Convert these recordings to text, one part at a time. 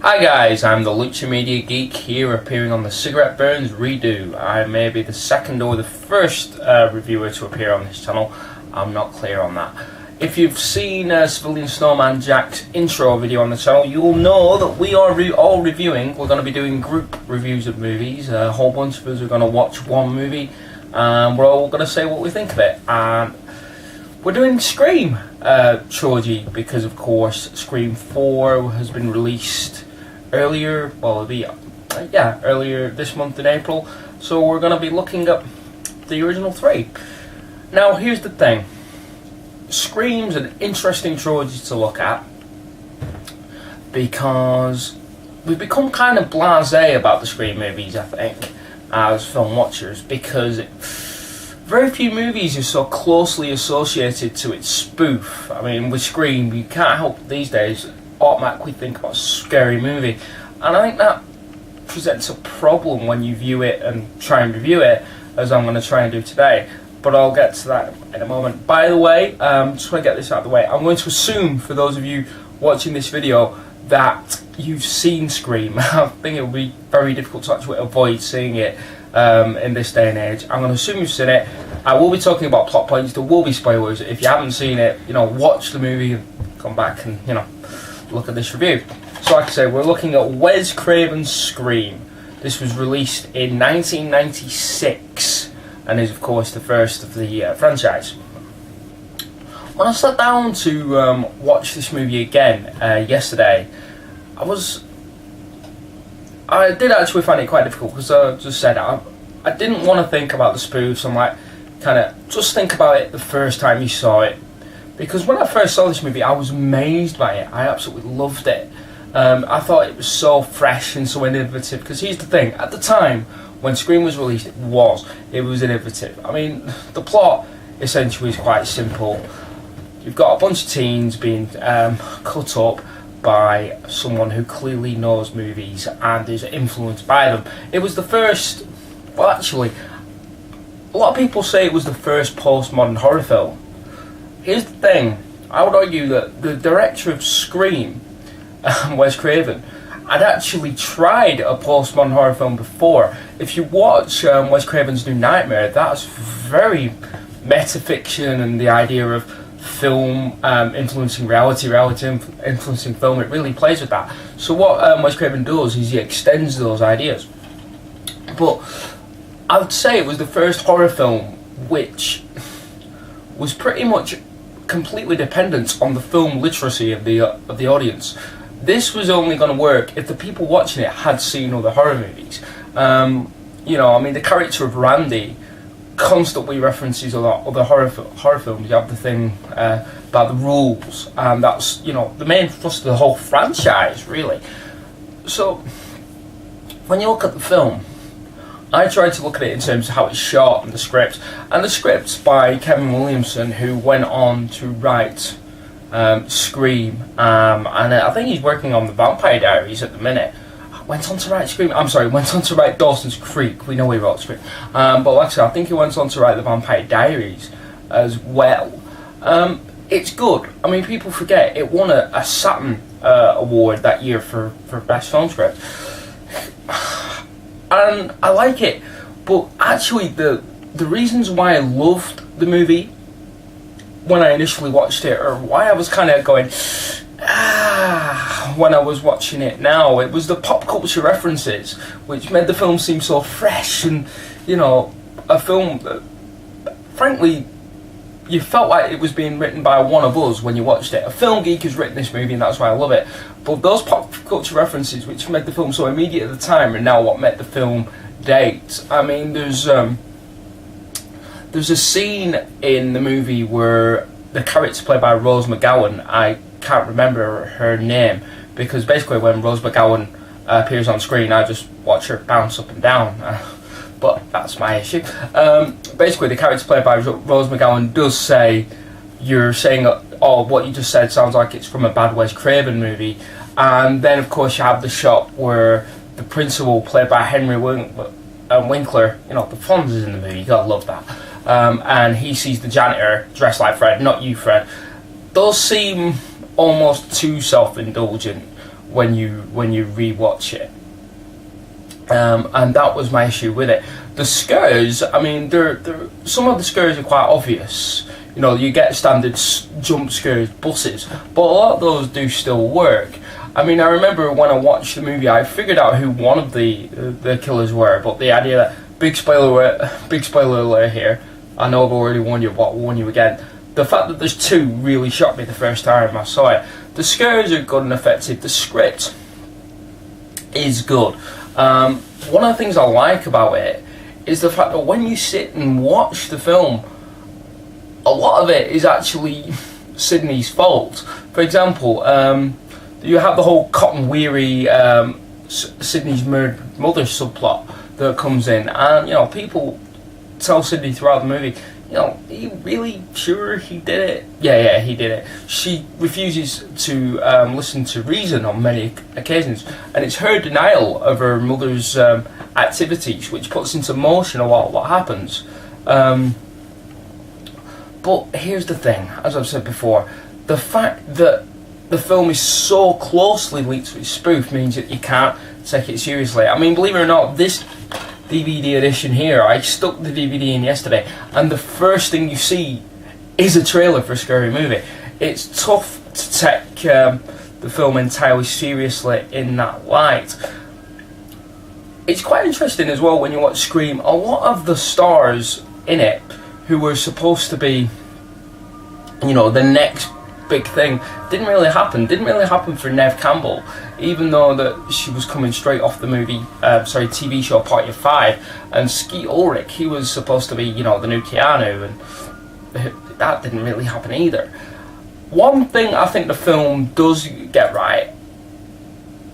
Hi guys, I'm the Theluchamediageek here, appearing on the Cigarette Burns redo. I may be the second or the first reviewer to appear on this channel. I'm not clear on that. If you've seen Civilian Snowman Jack's intro video on the channel, you'll know that we are all reviewing. We're going to be doing group reviews of movies. A whole bunch of us are going to watch one movie and we're all going to say what we think of it. We're doing Scream trilogy because, of course, Scream 4 has been released earlier. Well, it'll be earlier this month in April. So we're going to be looking at the original three. Now, here's the thing. Scream's an interesting trilogy to look at because we've become kind of blasé about the Scream movies, I think, as film watchers, because very few movies are so closely associated to its spoof. I mean, with Scream, you can't help these days automatically think about a scary movie, and I think that presents a problem when you view it and try and review it, as I'm going to try and do today. But I'll get to that in a moment. By the way, just want to get this out of the way, I'm going to assume, for those of you watching this video, that you've seen Scream. I think it will be very difficult to actually avoid seeing it in this day and age. I'm going to assume you've seen it. I will be talking about plot points. There will be spoilers. If you haven't seen it, watch the movie and come back and look at this review. So like I say, we're looking at Wes Craven's Scream. This was released in 1996 and is, of course, the first of the franchise. When I sat down to watch this movie again yesterday, I did actually find it quite difficult, because I just said I didn't want to think about the spoofs. I'm like, just think about it the first time you saw it, because when I first saw this movie I was amazed by it. I absolutely loved it. I thought it was so fresh and so innovative, because here's the thing, at the time when Scream was released, it was innovative. I mean, the plot essentially is quite simple. You've got a bunch of teens being cut up by someone who clearly knows movies and is influenced by them. It was the first, well actually, a lot of people say it was the first postmodern horror film. Here's the thing, I would argue that the director of Scream, Wes Craven, had actually tried a postmodern horror film before. If you watch Wes Craven's New Nightmare, that's very metafiction, and the idea of film influencing reality influencing film, it really plays with that. So what Wes Craven does is he extends those ideas. But I would say it was the first horror film which was pretty much completely dependent on the film literacy of the audience. This was only going to work if the people watching it had seen other horror movies. I mean, the character of Randy constantly references other horror films. You have the thing about the rules, and that's the main thrust of the whole franchise, really. So when you look at the film, I tried to look at it in terms of how it's shot and the script. And the script's by Kevin Williamson, who went on to write Scream, and I think he's working on the Vampire Diaries at the minute. Went on to write Dawson's Creek. We know he wrote Scream. But like I said, I think he went on to write the Vampire Diaries as well. It's good. I mean, people forget it won a Saturn award that year for Best Film Script. And I like it. But actually, the reasons why I loved the movie when I initially watched it, or why I was kind of going when I was watching it now, it was the pop culture references which made the film seem so fresh, and a film that frankly you felt like it was being written by one of us when you watched it. A film geek has written this movie and that's why I love it. But those pop culture references which made the film so immediate at the time are now what made the film date. I mean, there's a scene in the movie where the character played by Rose McGowan, I can't remember her name, because basically when Rose McGowan appears on screen, I just watch her bounce up and down. But that's my issue. Basically, the character played by Rose McGowan does say, "You're saying, oh, what you just said sounds like it's from a bad Wes Craven movie." And then, of course, you have the shot where the principal, played by Henry Winkler, the Fonz is in the movie. You gotta love that. And he sees the janitor dressed like Fred, not you, Fred. Those seem almost too self-indulgent when you rewatch it. And that was my issue with it. The scares, I mean, some of the scares are quite obvious. You know, you get standard jump scares, buses, but a lot of those do still work. I mean, I remember when I watched the movie, I figured out who one of the killers were, but the idea that, big spoiler alert here, I know I've already warned you, but I'll warn you again. The fact that there's two really shocked me the first time I saw it. The scares are good and effective. The script is good. One of the things I like about it is the fact that when you sit and watch the film, a lot of it is actually Sydney's fault. For example, you have the whole cotton weary Sydney's murdered mother subplot that comes in, and you know, people tell Sydney throughout the movie, you know, are you really sure he did it? Yeah, he did it. She refuses to listen to reason on many occasions, and it's her denial of her mother's activities which puts into motion a lot of what happens. But here's the thing, as I've said before, the fact that the film is so closely linked to its spoof means that you can't take it seriously. I mean, believe it or not, this DVD edition here, I stuck the DVD in yesterday, and the first thing you see is a trailer for a scary movie. It's tough to take the film entirely seriously in that light. It's quite interesting as well when you watch Scream. A lot of the stars in it, who were supposed to be, you know, the next big thing, didn't really happen for Neve Campbell, even though that she was coming straight off the TV show Party of Five, and Skeet Ulrich, he was supposed to be, you know, the new Keanu, and that didn't really happen either. One thing I think the film does get right,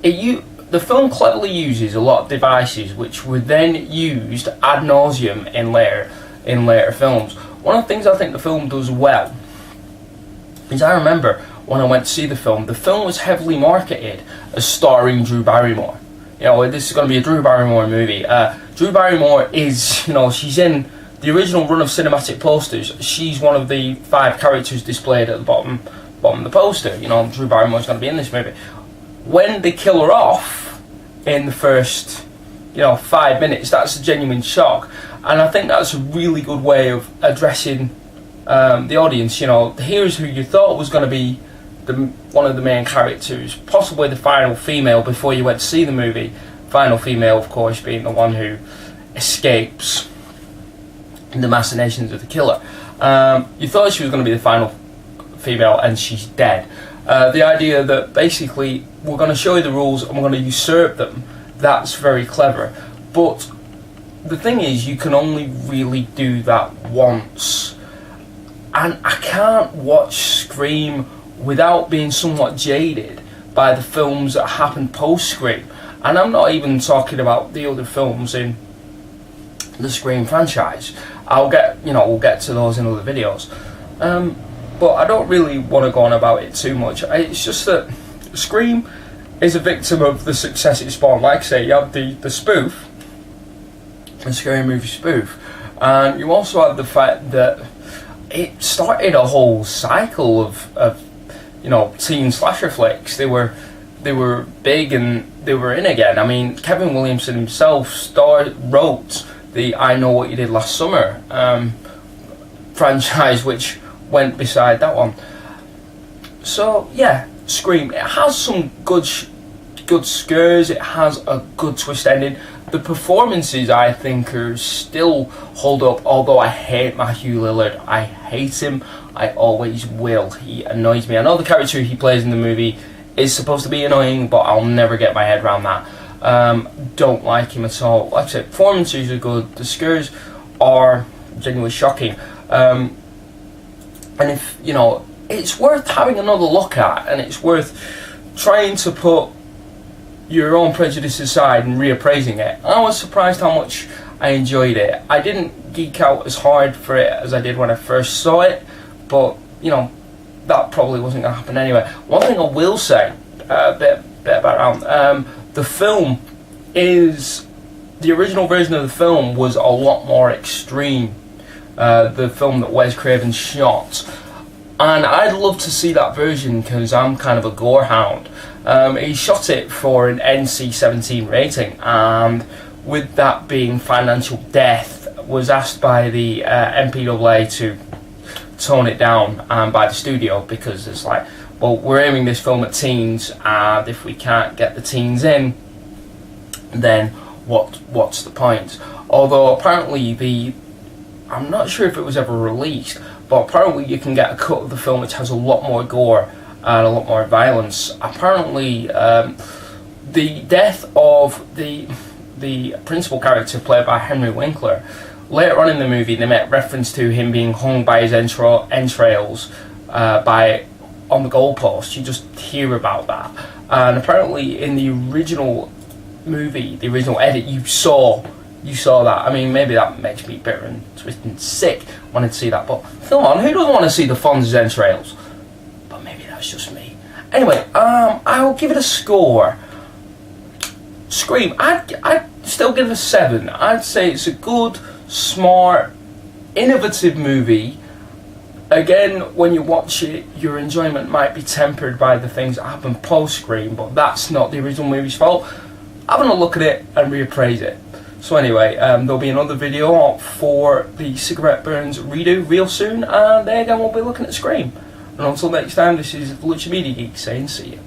the film cleverly uses a lot of devices which were then used ad nauseum in later films. One of the things I think the film does well is, I remember when I went to see the film was heavily marketed as starring Drew Barrymore. You know, this is going to be a Drew Barrymore movie. Drew Barrymore is, you know, she's in the original run of cinematic posters. She's one of the 5 characters displayed at the bottom of the poster. You know, Drew Barrymore's going to be in this movie. When they kill her off in the first, you know, 5 minutes, that's a genuine shock. And I think that's a really good way of addressing the audience. You know, here's who you thought was going to be one of the main characters, possibly the final female before you went to see the movie. Final female, of course, being the one who escapes the machinations of the killer. You thought she was going to be the final female, and she's dead. The idea that basically we're going to show you the rules and we're going to usurp them, that's very clever. But the thing is, you can only really do that once. And I can't watch Scream without being somewhat jaded by the films that happened post-Scream. And I'm not even talking about the other films in the Scream franchise. We'll get to those in other videos. But I don't really want to go on about it too much. It's just that Scream is a victim of the success it spawned. Like I say, you have the spoof, the scary movie spoof, and you also have the fact that it started a whole cycle of you know, teen slasher flicks. They were big and they were in again. I mean, Kevin Williamson himself wrote the I Know What You Did Last Summer franchise, which went beside that one. So yeah, Scream, it has some good scares, it has a good twist ending. The performances, I think, are still hold up, although I hate Matthew Lillard. I hate him, I always will. He annoys me. I know the character he plays in the movie is supposed to be annoying, but I'll never get my head around that. Don't like him at all. Like I said, performances are good, the scares are genuinely shocking. And if, you know, it's worth having another look at, and it's worth trying to put your own prejudice aside and reappraising it. I was surprised how much I enjoyed it. I didn't geek out as hard for it as I did when I first saw it, but, you know, that probably wasn't going to happen anyway. One thing I will say, a bit about the film is, the original version of the film was a lot more extreme. The film that Wes Craven shot, and I'd love to see that version because I'm kind of a gore hound. He shot it for an NC-17 rating, and with that being financial death, was asked by the MPAA to tone it down, by the studio, because it's like, well, we're aiming this film at teens, and if we can't get the teens in, then what's the point? Although apparently I'm not sure if it was ever released, but apparently you can get a cut of the film which has a lot more gore and a lot more violence. Apparently the death of the principal character, played by Henry Winkler, later on in the movie they make reference to him being hung by his entrails on the goalpost. You just hear about that, and apparently in the original movie, the original edit, you saw that. I mean, maybe that makes me bitter and twisted and sick wanting to see that, but come on, who doesn't want to see the Fonz's entrails? But maybe that's just me. Anyway, I'll give it a score. Scream, I'd still give it a 7. I'd say it's a good, smart, innovative movie. Again, when you watch it, your enjoyment might be tempered by the things that happen post-Scream, but that's not the original movie's fault. Having a look at it and reappraise it. So anyway, there'll be another video for the Cigarette Burns redo real soon, and there again we'll be looking at Scream. And until next time, this is Theluchamediageek saying see you.